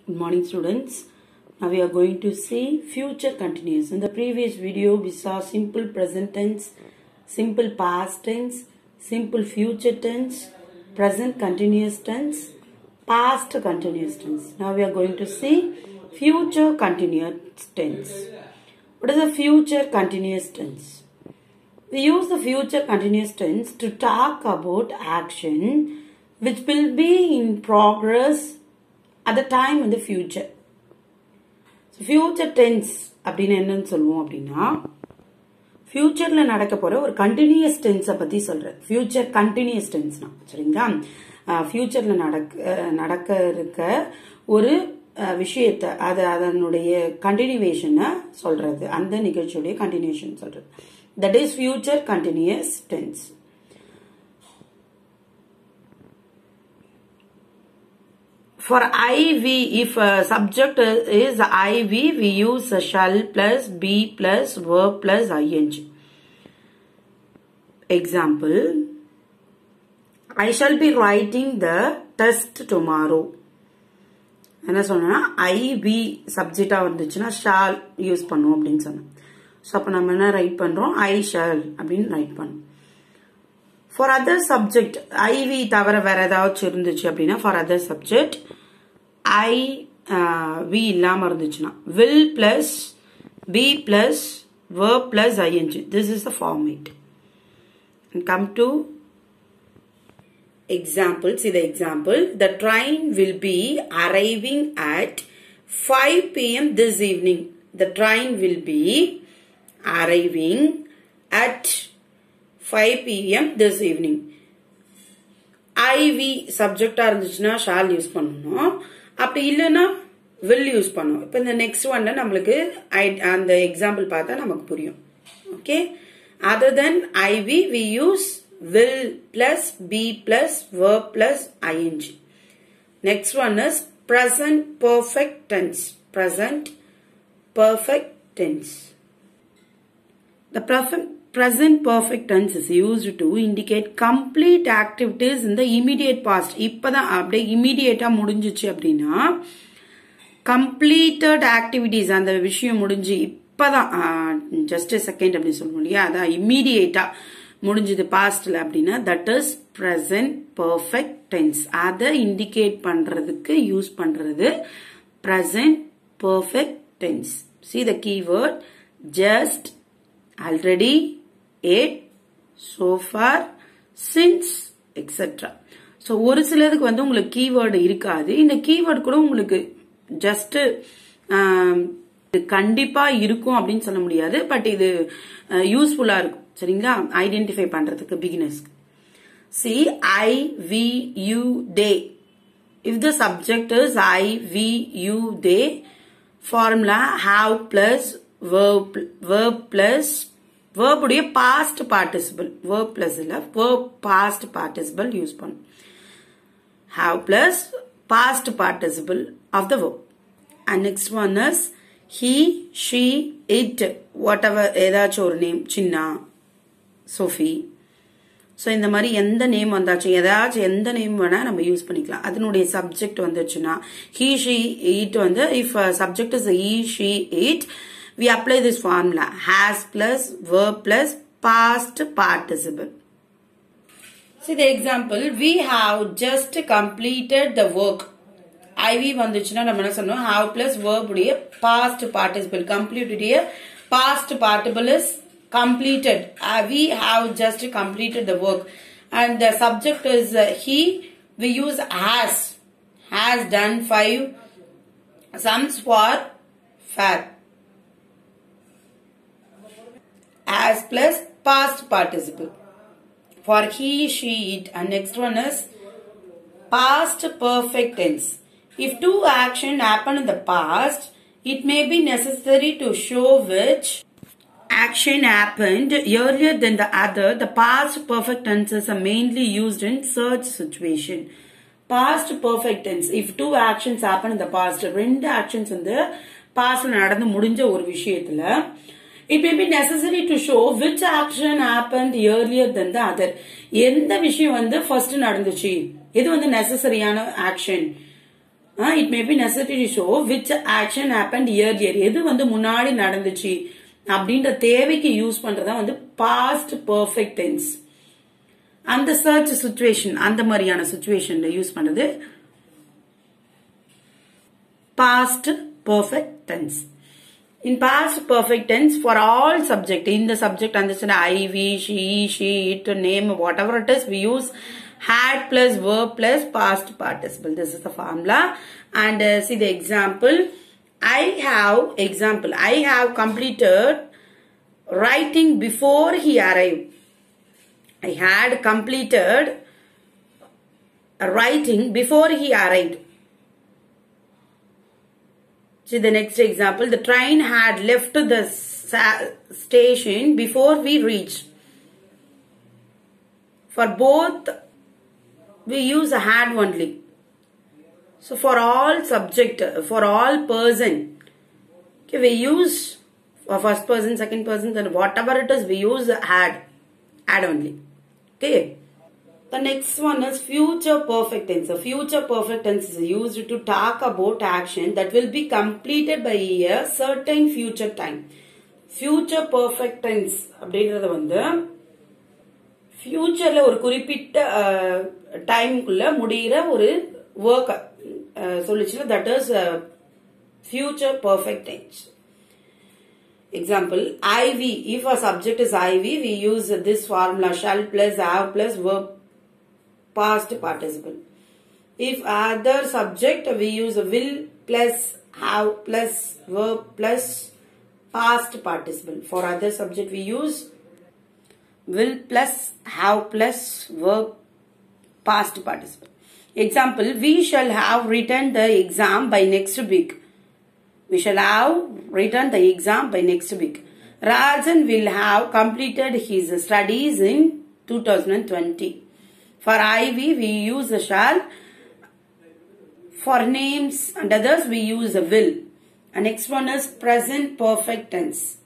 Good morning, students. Now we are going to see future continuous. In the previous video, we saw simple present tense, simple past tense, simple future tense, present continuous tense, past continuous tense. Now we are going to see future continuous tense. What is a future continuous tense? We use the future continuous tense to talk about action which will be in progress at the time in the future. So, future tense அப்படினா என்னன்னு சொல்லுவோம் அப்படினா futureல நடக்க போற ஒரு continuous tense பத்தி சொல்றேன். Future continuous tense னா சரிங்களா? futureல நடக்க இருக்க ஒரு விஷயத்தை அதனுடைய continuation சொல்றது. அந்த நிகழ்ச்சியோட continuation சொல்றது. That is future continuous tense. For IV, if subject is IV, we use shall plus be plus verb plus ing. Example, I shall be writing the test tomorrow. என்ன சொன்னா IV subject வந்துச்சுன்னா shall use பண்ணுவோம் அப்படின்னு சொன்னோம். So அப்ப நம்ம என்ன right பண்றோம் I shall அப்படின்னு ரைட் பண்ணோம். For other subject IV தவிர வேற ஏதாவது இருந்துச்சு அப்படின்னா for other subject I V இல்லாம இருந்துச்சுன்னா will plus be plus verb plus ing. This is the format. And come to example. See the example. The train will be arriving at 5 p.m. this evening. The train will be arriving at 5 p.m. this evening. IV subject இருந்துச்சுன்னா shall use பண்ணணும். அப்படி இல்லைன்னா will use பண்ணுவோம். இப்போ இந்த next ஒன்ல நம்மளுக்கு அந்த எக்ஸாம்பிள் பார்த்தா நமக்கு புரியும். Okay, other than IV we use will plus be plus verb plus ing. Next one is present perfect tense. Present perfect tense. The present perfect tense is used to indicate complete activities in the immediate past. இப்பதான் அப்படியே immediate முடிஞ்சிச்சு அப்படின்னா completed activities அந்த விஷயம் முடிஞ்சு இப்பதான் just a second அப்படின்னு சொல்லுவோம் இல்லையா, அதான் immediate முடிஞ்சது pastல அப்படின்னா that is present perfect tense. அதை indicate பண்றதுக்கு யூஸ் பண்றது present perfect tense. See the keyword just, already, yet, so far, since, etc. So ஒரு சிலதுக்கு வந்து உங்களுக்கு keyword இருக்காது. இந்த keyword கூட உங்களுக்கு just கண்டிப்பா இருக்கும் அப்படின்னு சொல்ல முடியாது, பட் இது யூஸ்ஃபுல்லா இருக்கும் சரிங்களா ஐடென்டிஃபை பண்றதுக்கு பிகினர்ஸ்க்கு. See I we you they. If the subject is I we you they, formula have plus verb plus verb உடைய past participle, verb plus இல்ல verb past participle யூஸ் பண்ணும். Have plus past participle of the verb. And next one is he, she, it, whatever ஏதாச்சும் ஒரு name, சின்னா, Sophie. So இந்த மாதிரி எந்த name வந்தாச்சும் ஏதாச்சும் எந்த நேம் வேணா நம்ம யூஸ் பண்ணிக்கலாம். அதனுடைய சப்ஜெக்ட் வந்துச்சுன்னா he, she, it வந்து if subject is he, she, it, we apply this formula has plus verb plus past participle. See the example, we have just completed the work. IV வந்துச்சுன்னா நம்ம என்ன சொன்னோம் have plus verb உடைய past participle, complete உடைய past participle is completed. We have just completed the work and the subject is he, we use has done 5 sums for fair. As plus past participle for he, she, it. And next one is past perfect tense. If two actions happen in the past, it may be necessary to show which action happened earlier than the other. The past perfect tenses are mainly used in such situation. Past perfect tense, if two actions happen in the past, ரெண்டு actions வந்து pastல நடந்து முடிஞ்ச ஒரு விஷயத்துல it may be necessary to show which action happened earlier than the other. எந்த விஷயம் வந்து first நடந்துச்சு, இது வந்து necessary ஆன action It may be necessary to show which action happened earlier. எது வந்து முன்னாடி நடந்துச்சு அப்படின்ற தேவைக்கு யூஸ் பண்றதா வந்து past perfect tense. அந்த search situation, அந்த மாதிரியான situationல யூஸ் பண்றது past perfect tense. In past perfect tense, for all subject, in the subject, understand I, we, she, it, name, whatever it is, we use had plus verb plus past participle. This is the formula. And see the example. I have completed writing before he arrived. I had completed writing before he arrived. See the next example. The train had left the station before we reached. For both, we use a had only. So for all subject, for all person, okay, we use for first person, second person, then whatever it is, we use had only. Okay. The next one is future perfect tense. The future perfect tense is used to talk about action that will be completed by a certain future time. Future perfect tense அப்படின்றது வந்து futureல ஒரு குறிப்பிட்ட டைம்க்குள்ள முடிகிற ஒரு work சொல்லுச்சுன்னா that is future perfect tense. Example, IV. If a subject is IV, we use this formula shall plus have plus verb past participle. If other subject, we use will plus have plus verb plus past participle. For other subject, we use will plus have plus verb past participle. Example, we shall have written the exam by next week. We shall have written the exam by next week. Rajan will have completed his studies in 2020. For IV, we use the shall. For names and others, we use the will. And next one is present perfect tense.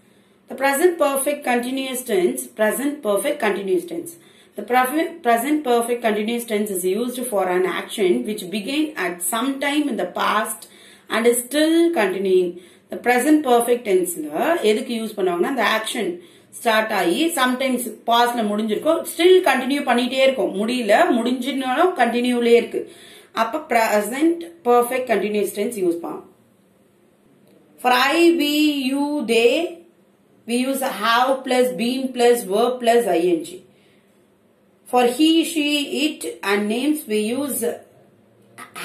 The present perfect continuous tense. Present perfect continuous tense. The present perfect continuous tense is used for an action which began at some time in the past and is still continuing. The present perfect tense la எதுக்கு use பண்ணுவாங்கன்னா the action start ஆகி sometimes பாஸ்ட்ல முடிஞ்சிருக்கும் still continue பண்ணிட்டே இருக்கும் முடியல முடிஞ்சினாலும் கண்டினியூலே இருக்கு அப்ப present perfect continuous tense use பண்ணலாம். For I, we, you, they, we use have plus been plus verb plus ing. For he, she, it and names, we use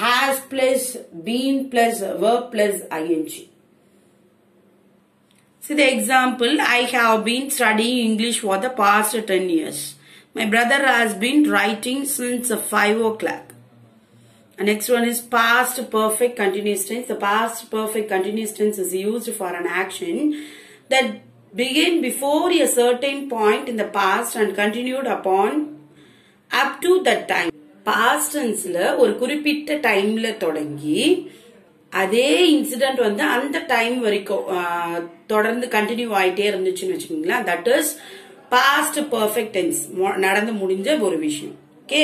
has plus been plus verb plus ing. See the example, I have been studying English for the past 10 years. My brother has been writing since 5 o'clock. And next one is past perfect continuous tense. The past perfect continuous tense is used for an action that began before a certain point in the past and continued upon up to that time. Past tenseல ஒரு குறிப்பிட்ட டைம்ல தொடங்கி அதே incident வந்து அந்த time வரைக்கும் தொடர்ந்து continue ஆயிட்டே இருந்துச்சுன்னு வச்சுக்கோங்களா that is past perfect tense நடந்து முடிஞ்ச ஒரு விஷயம். Okay,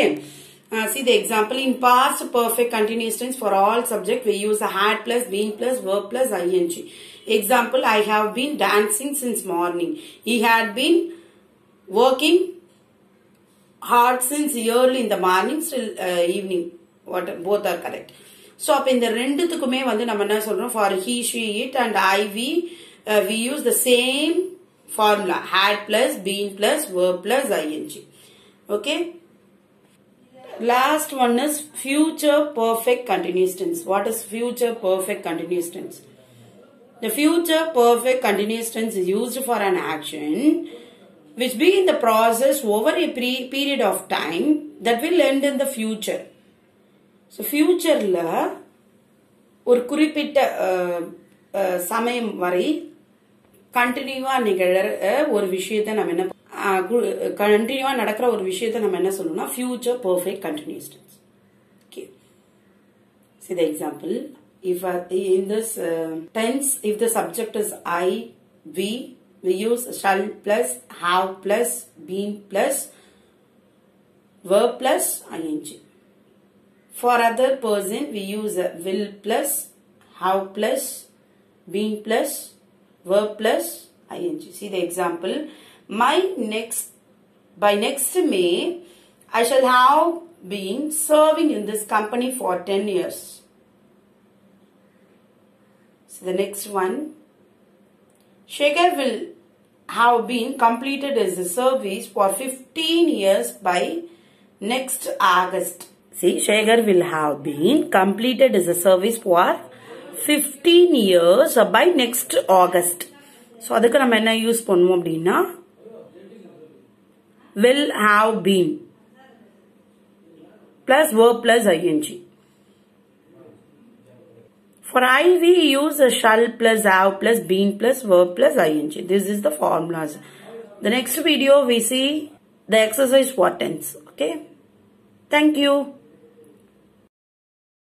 see the example. In past perfect continuous tense for all subject we use a had plus been plus verb plus ing. Example, I have been dancing since morning. He had been working hard since early in the morning till evening. Both are correct. So அப்ப இந்த ரெண்டுத்துக்குமே வந்து நம்ம என்ன சொல்றோம், for he, she, it and I, we use the same formula had plus been plus verb plus ing. Okay, last one is future perfect continuous tense. What is future perfect continuous tense? The future perfect continuous tense is used for an action which be in the process over a period of time that will end in the future. So futureல ஒரு குறிப்பிட்ட சமயம் வரை கண்டினியூவா நிகழற ஒரு விஷயத்தை நம்ம என்ன கண்டினியூவா நடக்கிற ஒரு விஷயத்தை நம்ம என்ன சொல்லணும்னா future perfect continuous tense. Okay, see the example. If in this tense, if the subject is I, we use shall plus have plus been plus verb plus ing. For other person, we use a will plus, have plus, been plus, verb plus, ing. See the example. By next May, I shall have been serving in this company for 10 years. So the next one. Shekhar will have been completed his service for 15 years by next August. See, Shekhar will have been completed his service for 15 years by next August. So, adukku nama enna use பண்ணுவோம் அப்படினா will have been plus verb plus ing. For I, we use a shall plus have plus been plus verb plus ing. This is the formulas. The next video we see the exercise for tense. Okay. Thank you.